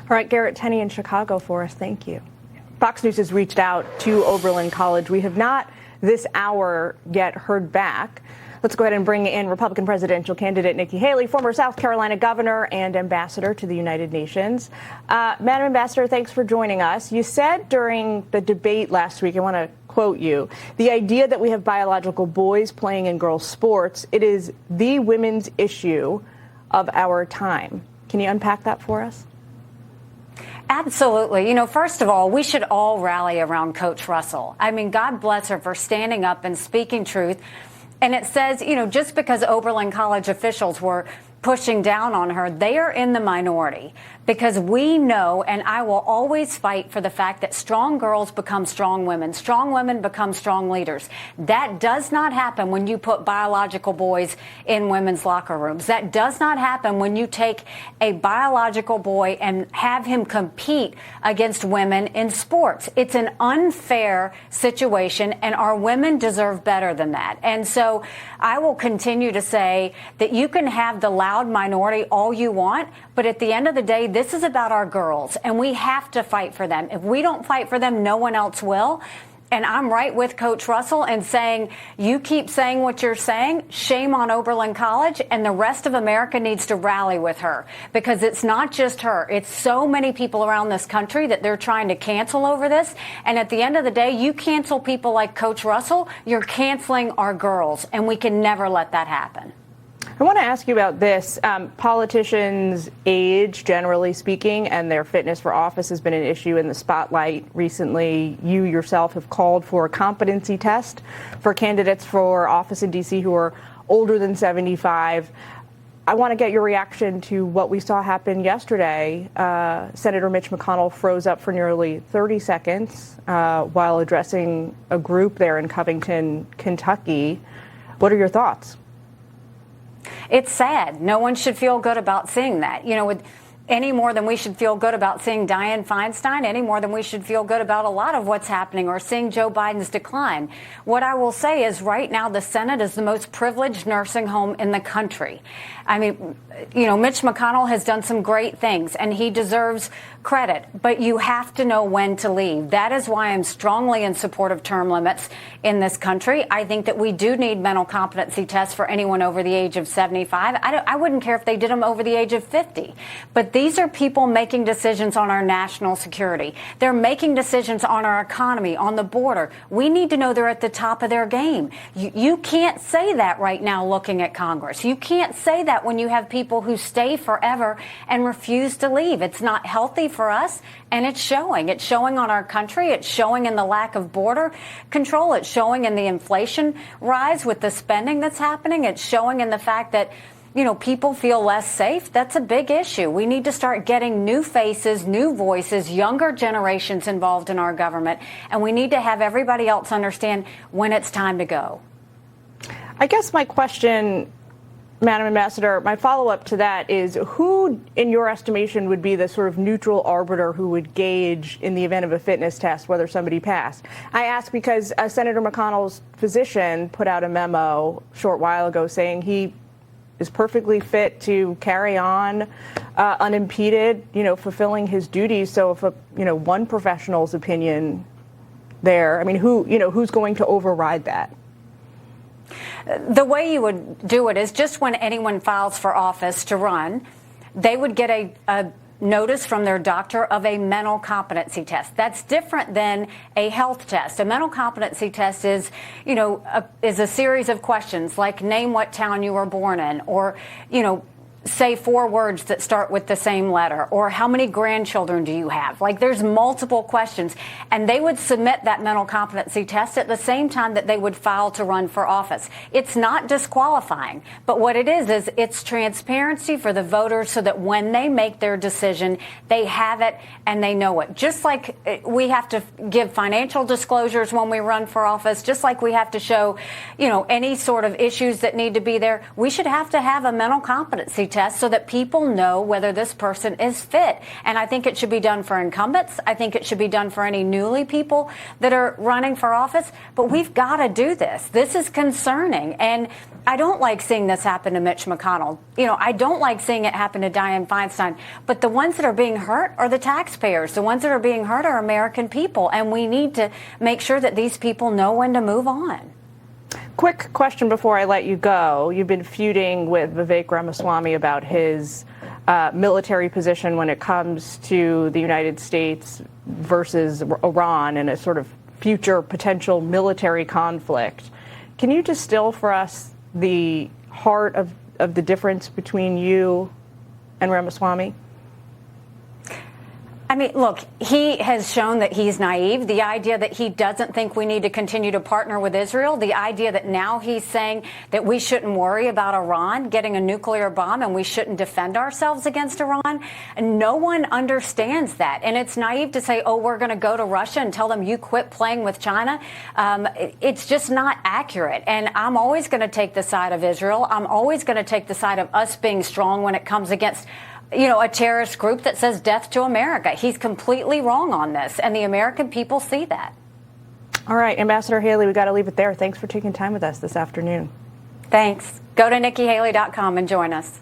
All right, Garrett Tenney in Chicago for us. Thank you. Fox News has reached out to Oberlin College. We have not this hour yet heard back. Let's go ahead and bring in Republican presidential candidate Nikki Haley, former South Carolina governor and ambassador to the United Nations. Madam Ambassador, thanks for joining us. You said during the debate last week, I want to quote you, the idea that we have biological boys playing in girls' sports, it is the women's issue of our time. Can you unpack that for us? Absolutely. First of all, we should all rally around Coach Russell. I mean, God bless her for standing up and speaking truth. And it says, just because Oberlin College officials were pushing down on her, they are in the minority, because we know, and I will always fight for the fact that strong girls become strong women become strong leaders. That does not happen when you put biological boys in women's locker rooms. That does not happen when you take a biological boy and have him compete against women in sports. It's an unfair situation, and our women deserve better than that. And so I will continue to say that you can have the loud minority all you want, but at the end of the day, this is about our girls, and we have to fight for them. If we don't fight for them, no one else will. And I'm right with Coach Russell in saying, you keep saying what you're saying, shame on Oberlin College, and the rest of America needs to rally with her, because it's not just her. It's so many people around this country that they're trying to cancel over this. And at the end of the day, you cancel people like Coach Russell, you're canceling our girls, and we can never let that happen. I want to ask you about this. Politicians' age, generally speaking, and their fitness for office has been an issue in the spotlight recently. You yourself have called for a competency test for candidates for office in D.C. who are older than 75. I want to get your reaction to what we saw happen yesterday. Senator Mitch McConnell froze up for nearly 30 seconds while addressing a group there in Covington, Kentucky. What are your thoughts? It's sad. No one should feel good about seeing that. Any more than we should feel good about seeing Dianne Feinstein, any more than we should feel good about a lot of what's happening or seeing Joe Biden's decline. What I will say is right now the Senate is the most privileged nursing home in the country. I mean, Mitch McConnell has done some great things, and he deserves credit, but you have to know when to leave. That is why I'm strongly in support of term limits in this country. I think that we do need mental competency tests for anyone over the age of 75. I wouldn't care if they did them over the age of 50. But these are people making decisions on our national security. They're making decisions on our economy, on the border. We need to know they're at the top of their game. You can't say that right now looking at Congress. You can't say that when you have people who stay forever and refuse to leave. It's not healthy for us, and it's showing. It's showing on our country. It's showing in the lack of border control. It's showing in the inflation rise with the spending that's happening. It's showing in the fact that people feel less safe. That's a big issue. We need to start getting new faces, new voices, younger generations involved in our government, and we need to have everybody else understand when it's time to go. I guess my question, Madam Ambassador, my follow-up to that is who, in your estimation, would be the sort of neutral arbiter who would gauge in the event of a fitness test whether somebody passed? I ask because Senator McConnell's physician put out a memo a short while ago saying he is perfectly fit to carry on unimpeded, fulfilling his duties. So if one professional's opinion there, I mean, who's going to override that? The way you would do it is just when anyone files for office to run, they would get a notice from their doctor of a mental competency test. That's different than a health test. A mental competency test is, is a series of questions like name what town you were born in, or, say 4 words that start with the same letter, or how many grandchildren do you have? Like there's multiple questions, and they would submit that mental competency test at the same time that they would file to run for office. It's not disqualifying, but what it is it's transparency for the voters so that when they make their decision, they have it and they know it. Just like we have to give financial disclosures when we run for office, just like we have to show, any sort of issues that need to be there, we should have to have a mental competency test test so that people know whether this person is fit. And I think it should be done for incumbents. I think it should be done for any newly people that are running for office. But we've got to do this. This is concerning. And I don't like seeing this happen to Mitch McConnell. I don't like seeing it happen to Dianne Feinstein. But the ones that are being hurt are the taxpayers. The ones that are being hurt are American people. And we need to make sure that these people know when to move on. Quick question before I let you go. You've been feuding with Vivek Ramaswamy about his military position when it comes to the United States versus Iran and a sort of future potential military conflict. Can you distill for us the heart of the difference between you and Ramaswamy? I mean, look, he has shown that he's naive. The idea that he doesn't think we need to continue to partner with Israel, the idea that now he's saying that we shouldn't worry about Iran getting a nuclear bomb and we shouldn't defend ourselves against Iran. And no one understands that. And it's naive to say, oh, we're going to go to Russia and tell them you quit playing with China. It's just not accurate. And I'm always going to take the side of Israel. I'm always going to take the side of us being strong when it comes against a terrorist group that says death to America. He's completely wrong on this, and the American people see that. All right, Ambassador Haley, we got to leave it there. Thanks for taking time with us this afternoon. Thanks. Go to NikkiHaley.com and join us.